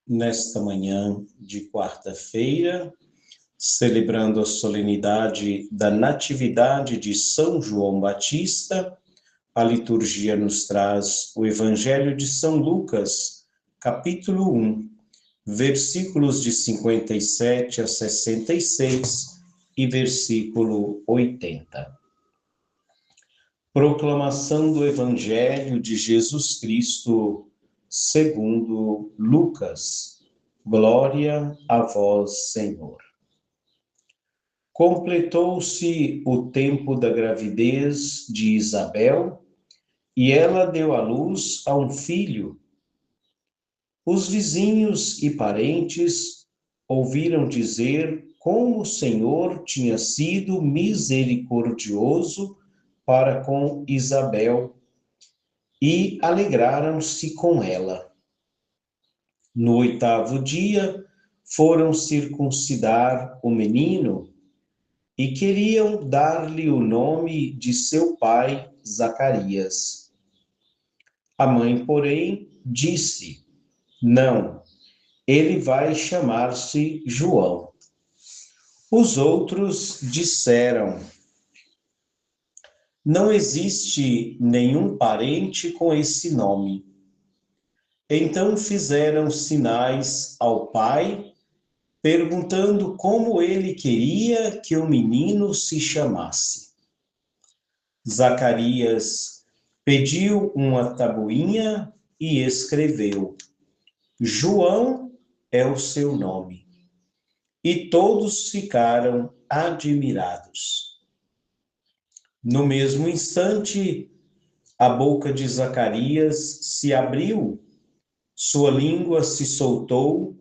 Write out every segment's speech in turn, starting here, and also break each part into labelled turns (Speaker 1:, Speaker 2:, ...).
Speaker 1: nesta manhã de quarta-feira, celebrando a solenidade da Natividade de São João Batista. A liturgia nos traz o Evangelho de São Lucas, capítulo 1, versículos de 57 a 66 e versículo 80. Proclamação do Evangelho de Jesus Cristo segundo Lucas. Glória a vós, Senhor. Completou-se o tempo da gravidez de Isabel e ela deu à luz a um filho. Os vizinhos e parentes ouviram dizer como o Senhor tinha sido misericordioso para com Isabel e alegraram-se com ela. No 8º dia, foram circuncidar o menino e queriam dar-lhe o nome de seu pai, Zacarias. A mãe, porém, disse: não, ele vai chamar-se João. Os outros disseram: não existe nenhum parente com esse nome. Então fizeram sinais ao pai, perguntando como ele queria que o menino se chamasse. Zacarias pediu uma tabuinha e escreveu: João é o seu nome. E todos ficaram admirados. No mesmo instante, a boca de Zacarias se abriu, sua língua se soltou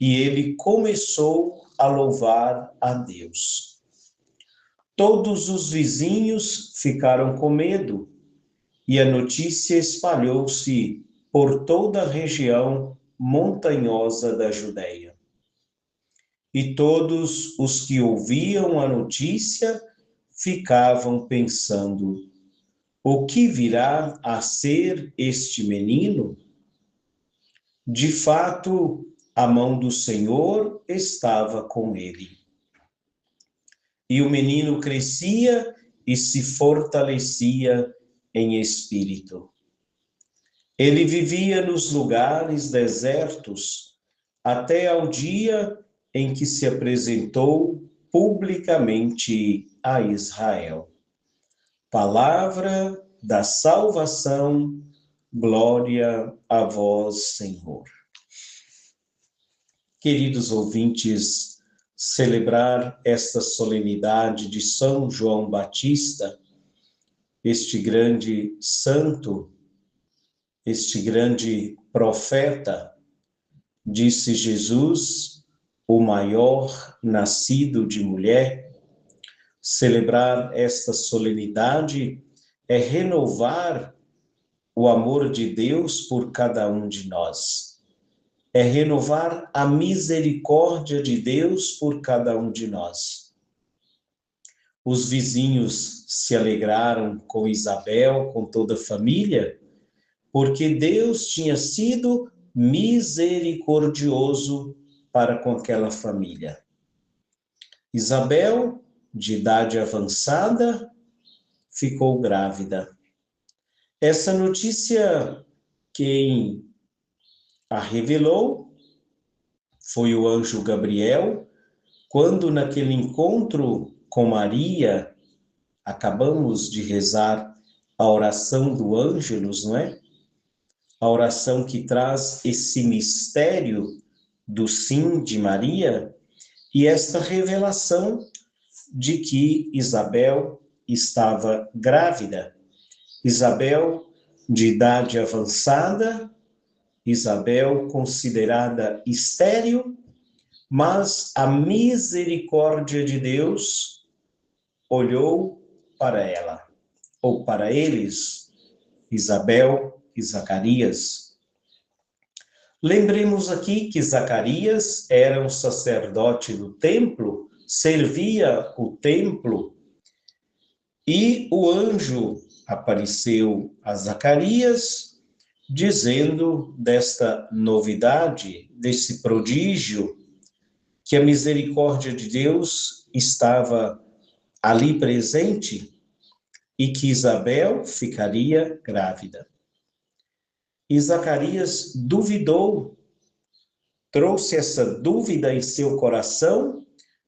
Speaker 1: e ele começou a louvar a Deus. Todos os vizinhos ficaram com medo e a notícia espalhou-se por toda a região montanhosa da Judéia. E todos os que ouviam a notícia ficavam pensando: o que virá a ser este menino? De fato, a mão do Senhor estava com ele. E o menino crescia e se fortalecia em espírito. Ele vivia nos lugares desertos até ao dia em que se apresentou publicamente a Israel. Palavra da salvação, glória a vós, Senhor. Queridos ouvintes, celebrar esta solenidade de São João Batista, este grande santo, este grande profeta, disse Jesus, o maior nascido de mulher. Celebrar esta solenidade é renovar o amor de Deus por cada um de nós. É renovar a misericórdia de Deus por cada um de nós. Os vizinhos se alegraram com Isabel, com toda a família, porque Deus tinha sido misericordioso para com aquela família. Isabel, de idade avançada, ficou grávida. Essa notícia, quem a revelou foi o anjo Gabriel, quando naquele encontro com Maria, acabamos de rezar a oração do Ângelus, não é? A oração que traz esse mistério do sim de Maria e esta revelação de que Isabel estava grávida. Isabel, de idade avançada, Isabel considerada estéril, mas a misericórdia de Deus olhou para ela, ou para eles, Isabel e Zacarias. Lembremos aqui que Zacarias era um sacerdote do templo, servia o templo, e o anjo apareceu a Zacarias dizendo desta novidade, desse prodígio, que a misericórdia de Deus estava ali presente e que Isabel ficaria grávida. E Zacarias duvidou, trouxe essa dúvida em seu coração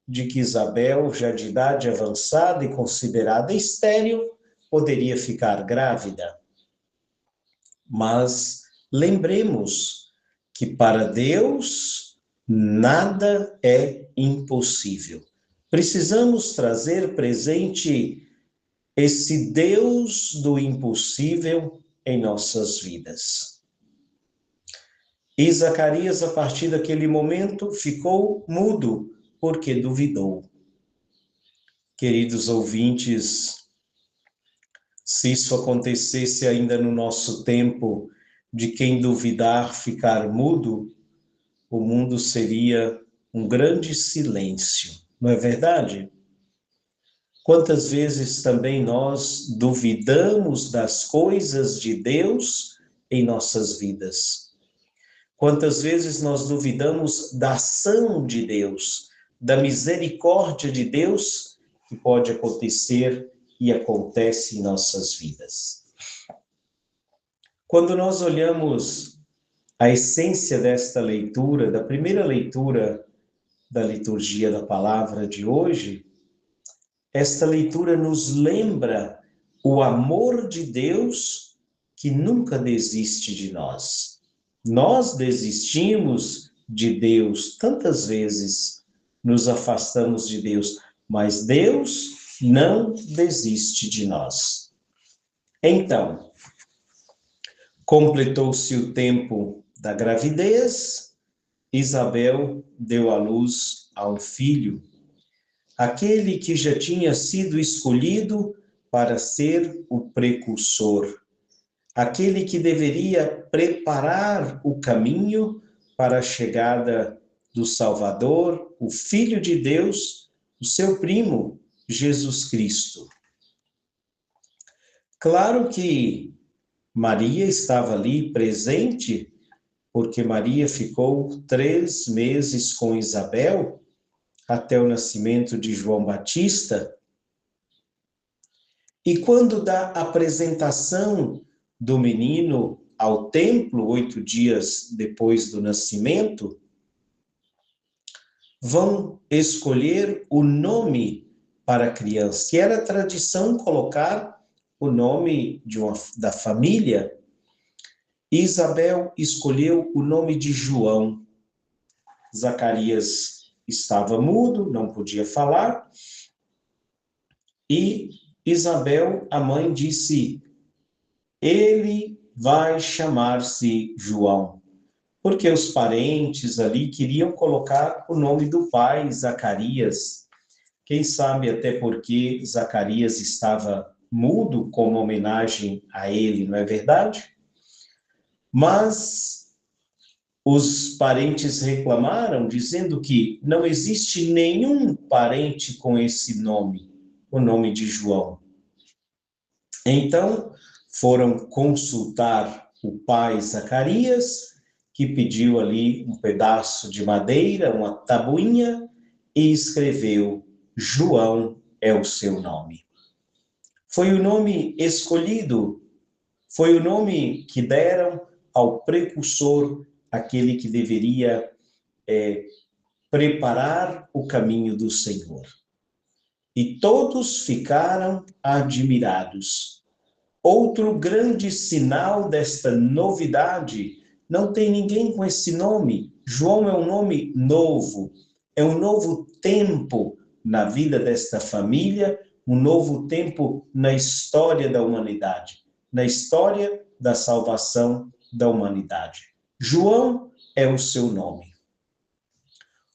Speaker 1: de que Isabel, já de idade avançada e considerada estéril, poderia ficar grávida. Mas lembremos que para Deus nada é impossível. Precisamos trazer presente esse Deus do impossível em nossas vidas. E Zacarias, a partir daquele momento, ficou mudo, porque duvidou. Queridos ouvintes, se isso acontecesse ainda no nosso tempo, de quem duvidar ficar mudo, o mundo seria um grande silêncio, não é verdade? Quantas vezes também nós duvidamos das coisas de Deus em nossas vidas? Quantas vezes nós duvidamos da ação de Deus, da misericórdia de Deus que pode acontecer e acontece em nossas vidas? Quando nós olhamos a essência desta leitura, da primeira leitura da liturgia da palavra de hoje, esta leitura nos lembra o amor de Deus que nunca desiste de nós. Nós desistimos de Deus tantas vezes, nos afastamos de Deus, mas Deus não desiste de nós. Então, completou-se o tempo da gravidez, Isabel deu à luz a um filho, aquele que já tinha sido escolhido para ser o precursor, aquele que deveria preparar o caminho para a chegada do Salvador, o Filho de Deus, o seu primo, Jesus Cristo. Claro que Maria estava ali presente, porque Maria ficou 3 meses com Isabel, até o nascimento de João Batista. E quando da apresentação do menino ao templo, 8 dias depois do nascimento, vão escolher o nome para a criança. E era tradição colocar o nome da família. Isabel escolheu o nome de João. Zacarias estava mudo, não podia falar, e Isabel, a mãe, disse: ele vai chamar-se João, porque os parentes ali queriam colocar o nome do pai, Zacarias. Quem sabe até porque Zacarias estava mudo, como homenagem a ele, não é verdade? Mas os parentes reclamaram, dizendo que não existe nenhum parente com esse nome, o nome de João. Então, foram consultar o pai Zacarias, que pediu ali um pedaço de madeira, uma tabuinha, e escreveu: João é o seu nome. Foi o nome escolhido, foi o nome que deram ao precursor, aquele que deveria preparar o caminho do Senhor. E todos ficaram admirados. Outro grande sinal desta novidade, não tem ninguém com esse nome. João é um nome novo, é um novo tempo na vida desta família, um novo tempo na história da humanidade, na história da salvação da humanidade. João é o seu nome.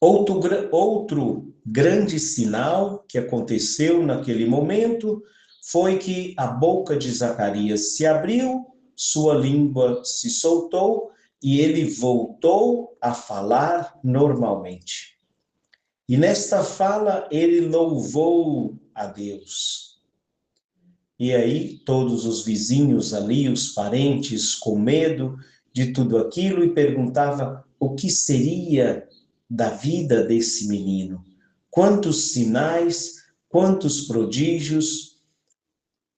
Speaker 1: Outro grande sinal que aconteceu naquele momento foi que a boca de Zacarias se abriu, sua língua se soltou e ele voltou a falar normalmente. E nesta fala ele louvou a Deus. E aí todos os vizinhos ali, os parentes, com medo de tudo aquilo, e perguntava o que seria da vida desse menino. Quantos sinais, quantos prodígios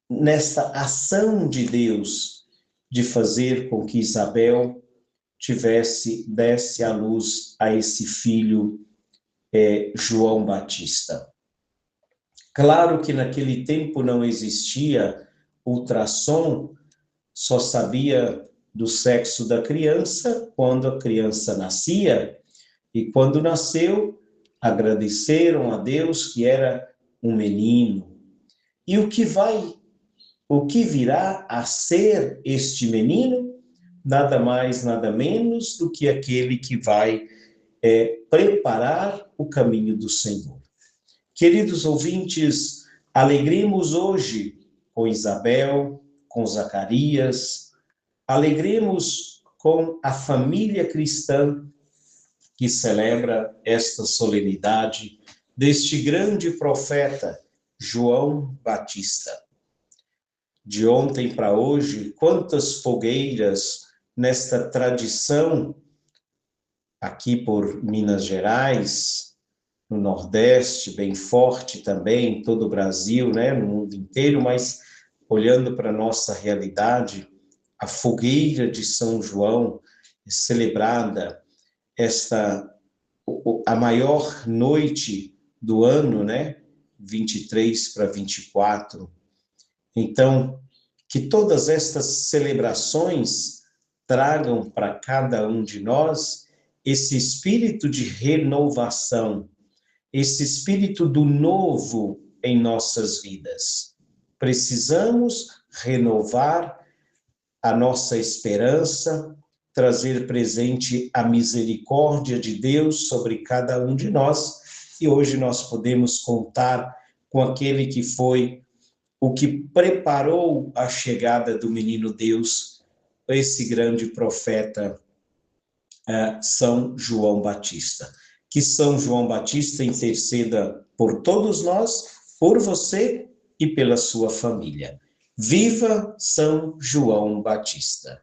Speaker 1: nesta ação de Deus de fazer com que Isabel desse à luz a esse filho, João Batista. Claro que naquele tempo não existia ultrassom, só sabia do sexo da criança quando a criança nascia, e quando nasceu, agradeceram a Deus que era um menino. E o que virá a ser este menino? Nada mais, nada menos do que aquele que vai preparar o caminho do Senhor. Queridos ouvintes, alegremos hoje com Isabel, com Zacarias, alegremos com a família cristã que celebra esta solenidade deste grande profeta, João Batista. De ontem para hoje, quantas fogueiras nesta tradição, aqui por Minas Gerais, no Nordeste, bem forte também, em todo o Brasil, né, no mundo inteiro, mas olhando para a nossa realidade, a fogueira de São João é celebrada a maior noite do ano, né, 23 para 24. Então, que todas estas celebrações tragam para cada um de nós esse espírito de renovação, esse espírito do novo em nossas vidas. Precisamos renovar a nossa esperança, trazer presente a misericórdia de Deus sobre cada um de nós, e hoje nós podemos contar com aquele que foi o que preparou a chegada do menino Deus, esse grande profeta, São João Batista. Que São João Batista interceda por todos nós, por você e pela sua família. Viva São João Batista!